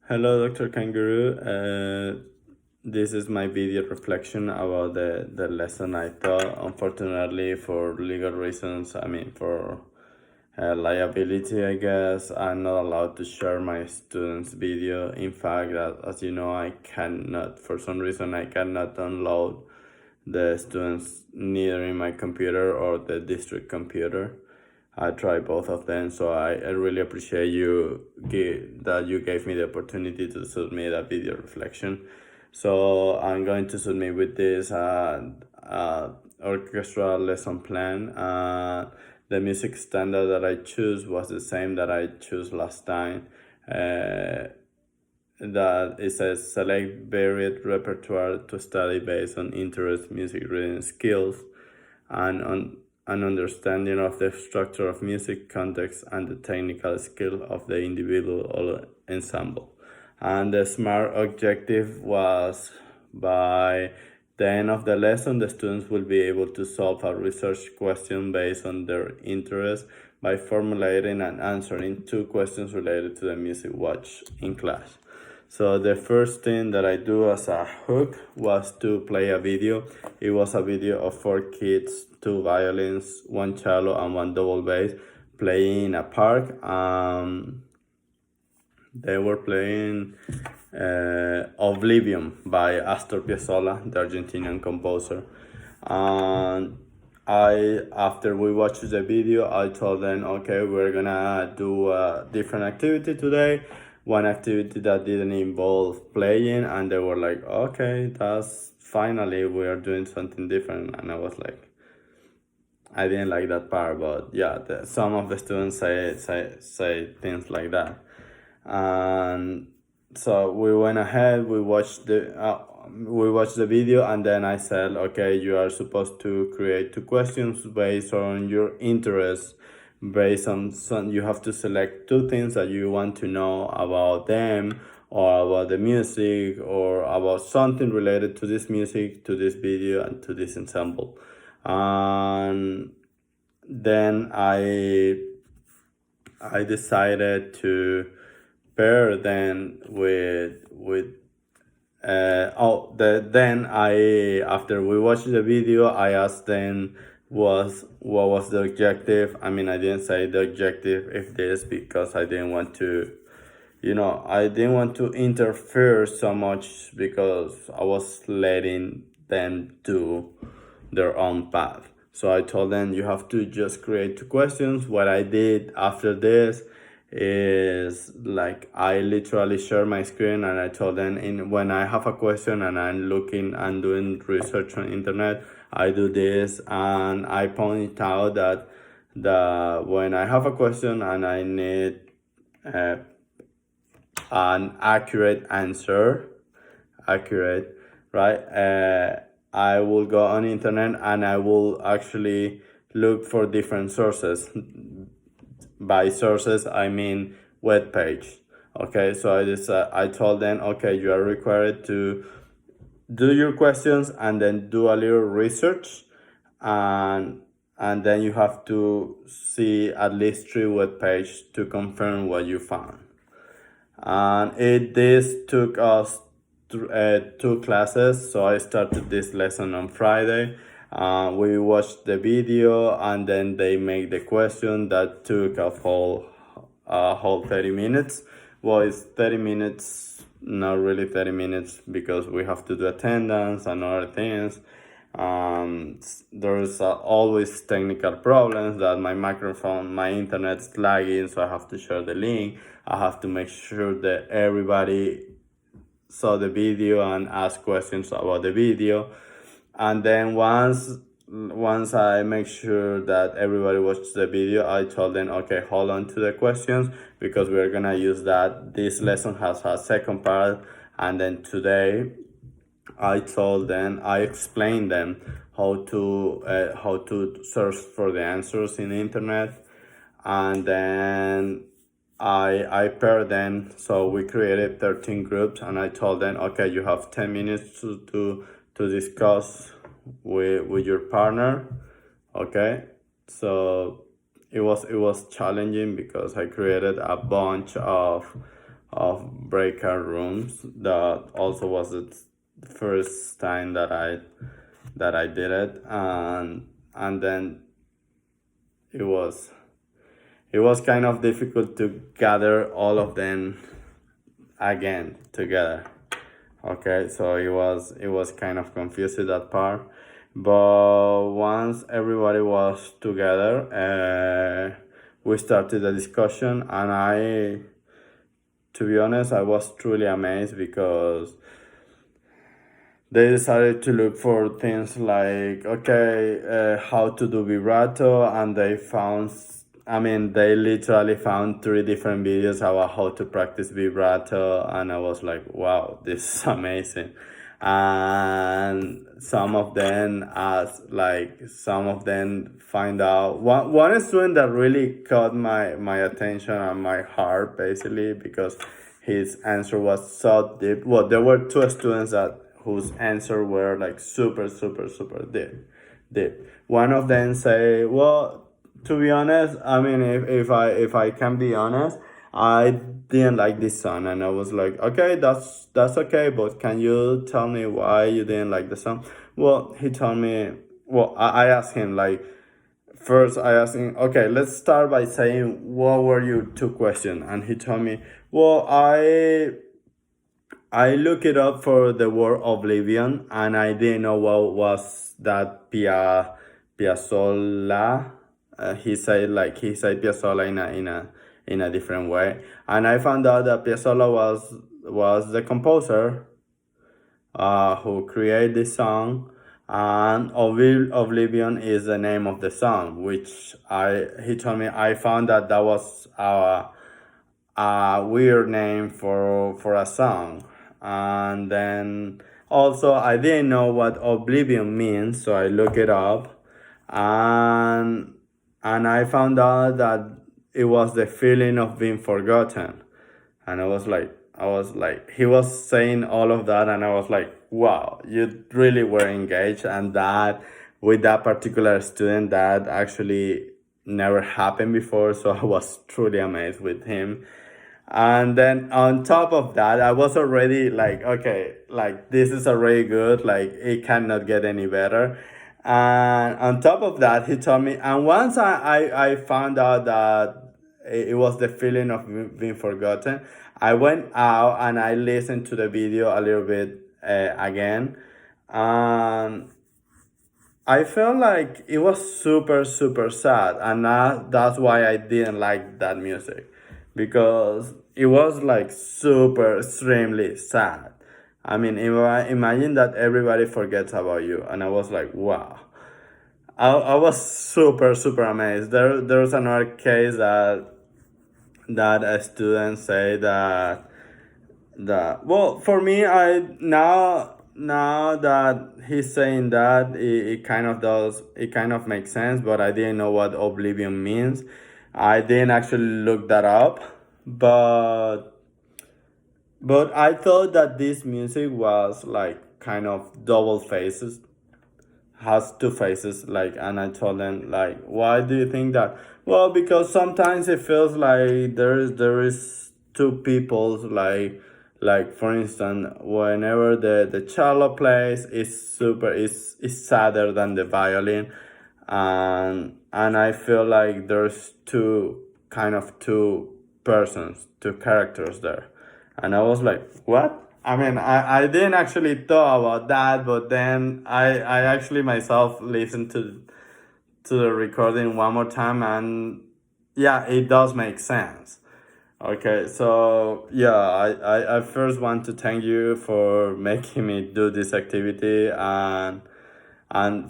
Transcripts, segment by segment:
Hello, Dr. Kangaroo. This is my video reflection about the lesson I taught. Unfortunately, for legal reasons, for liability, I guess, I'm not allowed to share my students' video. In fact, as you know, I cannot, for some reason, I cannot download the students neither in my computer or the district computer. I tried both of them, so I really appreciate that you gave me the opportunity to submit a video reflection. So I'm going to submit with this orchestral lesson plan. The music standard that I choose was the same that I chose last time. That it says select varied repertoire to study based on interest, music reading skills, and on an understanding of the structure of music, context, and the technical skill of the individual ensemble. And the SMART objective was by the end of the lesson, the students will be able to solve a research question based on their interest by formulating and answering two questions related to the music watched in class. So the first thing that I do as a hook was to play a video. It was a video of four kids, two violins, one cello, and one double bass, playing in a park. They were playing Oblivion by Astor Piazzolla, the Argentinian composer. And after we watched the video, I told them, okay, we're gonna do a different activity today. One activity that didn't involve playing, and they were like, okay, that's finally we are doing something different. And I was like, I didn't like that part, but yeah, some of the students say things like that. And so we went ahead, we watched the video, and then I said, okay, you are supposed to create two questions based on your interest. Based on some, you have to select two things that you want to know about them, or about the music, or about something related to this music, to this video, and to this ensemble. And then I decided to pair them then I after we watched the video, I asked them what was the objective. I mean, I didn't say the objective if this, because I didn't want to, I didn't want to interfere so much, because I was letting them do their own path. So I told them, you have to just create two questions. What I did after this is, like, I literally share my screen, and I told them, when I have a question and I'm looking and doing research on internet, I do this, and I point out that when I have a question and I need an accurate, right? I will go on internet and I will actually look for different sources. By sources, I mean web page. Okay, so I told them, okay, you are required to do your questions and then do a little research, and then you have to see at least three web pages to confirm what you found. And this took us two classes. So I started this lesson on Friday. We watched the video, and then they make the question that took a whole 30 minutes. Well, it's 30 minutes, not really 30 minutes, because we have to do attendance and other things. There's always technical problems, that my internet's lagging, so I have to share the link. I have to make sure that everybody saw the video and ask questions about the video. And then once I make sure that everybody watched the video, I told them, okay, hold on to the questions, because we're gonna use that. This lesson has a second part, and then today I explained them how to search for the answers in the internet, and then I paired them. So we created 13 groups, and I told them, okay, you have 10 minutes to discuss with your partner. Okay, so it was challenging, because I created a bunch breakout rooms. That also was the first time that I did it, and then it was kind of difficult to gather all of them again together. Okay, so it was kind of confusing, that part, but once everybody was together, we started the discussion, and to be honest, I was truly amazed because they decided to look for things like, okay, how to do vibrato, and they literally found 3 different videos about how to practice vibrato, and I was like, wow, this is amazing. And some of them find out, one student that really caught my attention and my heart, basically, because his answer was so deep. Well, there were 2 students whose answer were like super, super, super deep. One of them say, well, to be honest, if I can be honest, I didn't like this song, and I was like, okay, that's okay, but can you tell me why you didn't like the song? Well, he told me. Well, I asked him, like, first I asked him, okay, let's start by saying what were your 2 questions, and he told me, well, I looked it up for the word oblivion, and I didn't know what was that Piazzolla. He said Piazzolla in a different way, and I found out that Piazzolla was the composer who created this song, and Oblivion is the name of the song, which he told me I found that was a weird name for a song. And then also I didn't know what oblivion means, so I looked it up, and I found out that it was the feeling of being forgotten. And I was like, he was saying all of that, and I was like, wow, you really were engaged. And that, with that particular student, that actually never happened before, so I was truly amazed with him. And then on top of that, I was already like, okay, like, this is already good, like, it cannot get any better. And on top of that, he told me, and once I found out that it was the feeling of being forgotten, I went out and I listened to the video a little bit again, and I felt like it was super, super sad, and that's why I didn't like that music, because it was like super, extremely sad. Imagine that everybody forgets about you, and I was like, wow. I was super, super amazed. There's another case that a student say that, well, for me, I now that he's saying that, it kind of makes sense, but I didn't know what oblivion means. I didn't actually look that up, but I thought that this music was like kind of double faces, has 2 faces, like. And I told them, like, why do you think that? Well, because sometimes it feels like there is 2 people, like, for instance, whenever the cello plays, is sadder than the violin, and I feel like there's two persons, 2 characters there. And I was like, what? I didn't actually thought about that, but then I actually myself listened to the recording one more time, and yeah, it does make sense. Okay, so yeah, I first want to thank you for making me do this activity, and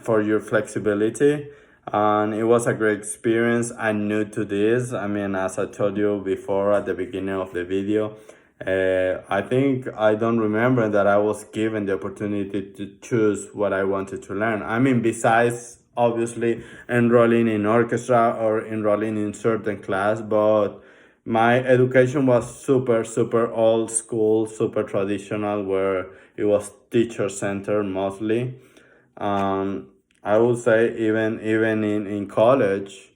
for your flexibility. And it was a great experience. I'm new to this. As I told you before at the beginning of the video, I think I don't remember that I was given the opportunity to choose what I wanted to learn. Besides obviously enrolling in orchestra or enrolling in certain class, but my education was super, super old school, super traditional, where it was teacher centered mostly. I would say even in college,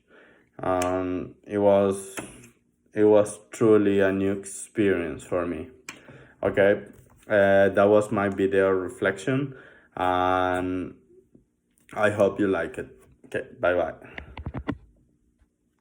it it was truly a new experience for me. Okay, that was my video reflection, and I hope you like it. Okay, bye bye.